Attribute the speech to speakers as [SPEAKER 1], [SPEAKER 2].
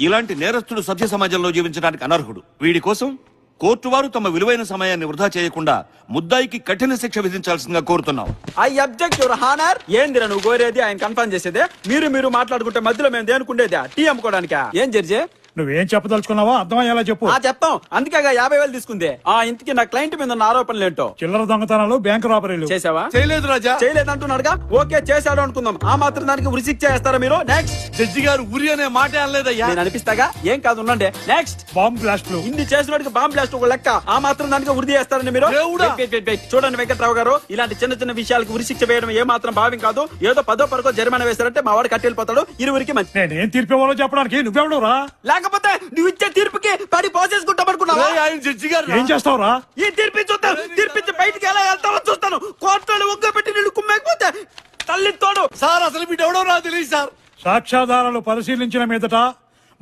[SPEAKER 1] ఇలాంటి నేరస్తుడు సభ్య సమాజంలో జీవించడానికి అనర్హుడు. వీడి కోసం కోర్టు వారు తమ విలువైన సమయాన్ని వృధా చేయకుండా ముద్దాయికి కఠిన శిక్ష విధించాల్సిందిగా కోరుతున్నాం.
[SPEAKER 2] I object your honour. ఏందిరా నువ్వు కోరేది? ఆయన కన్ఫర్మ్ చేసేదే. మీరు మాట్లాడుకుంటే మధ్యలో మేము దేనుకుండేదా? టీ అమ్ముకోవడానికా? ఏం జడ్జి
[SPEAKER 3] నువ్వేం చెప్పదలుచుకున్నావా అర్థమయ్యేలా చెప్పు.
[SPEAKER 2] చెప్తాం. అందుకేగా 50,000 తీసుకుంది. ఇంతకీ నా క్లయింట్ మీద ఉన్న ఆరోపణలు ఏంటో?
[SPEAKER 3] చిల్లర దొంగతనాలు, బ్యాంకు రాబరీలు
[SPEAKER 2] చేసావా?
[SPEAKER 1] చేయలేదు రాజా.
[SPEAKER 2] చేయలేదు అంటున్నాడుగా. ఓకే, చేశాడు అనుకుందాం. ఆ మాత్రం దానికి ఉరి శిక్ష చేస్తారా మీరు? నెక్స్ట్.
[SPEAKER 1] జడ్జి గారు ఉరి అనే మాట అనలేదయ్యా.
[SPEAKER 2] నేను అనిపిస్తాగా. ఏం కాదు, ఉండండి. నెక్స్ట్.
[SPEAKER 3] బాంబ్ బ్లాస్ట్లు.
[SPEAKER 2] ఇన్ని చేసినోడికి బాంబ్ బ్లాస్ట్ ఒక లెక్క. ఆ మాత్రం దానికి ఉరి చేస్తారని మీరు? Wait. చూడండి వెంకట్రావు గారు, ఇలాంటి చిన్న విషయాలకు ఉరి శిక్ష వేయడం ఏ మాత్రం భావ్యం కాదు. ఏదో 10వ పరకో జరిమానా వేశారంటే మా వాడు కట్టెళ్ళిపోతాడు. ఇరువురికి మంచి.
[SPEAKER 3] నేనేం తీర్పు ఇవ్వాలో చెప్పడానికి నువ్వెవడు రా?
[SPEAKER 2] లేకపోతే నువ్వు ఇచ్చే తీర్పుకి పడి పోసేసుకుంటామనుకున్నావా?
[SPEAKER 3] ఏం చేస్తావురా?
[SPEAKER 2] ఈ తీర్పు చూస్తాను. తీర్పిచ్చి బయటికి ఎలా వెళ్తావో చూస్తాను. కోర్టులో ఒక్క పెట్టి నిన్ను కుమ్మకపోతే తల్లి తోడు.
[SPEAKER 1] సార్ అసలు వీడెవడో నాకు తెలియదు సార్.
[SPEAKER 3] సాక్ష్యాధారాలు పరిశీలించిన మీదట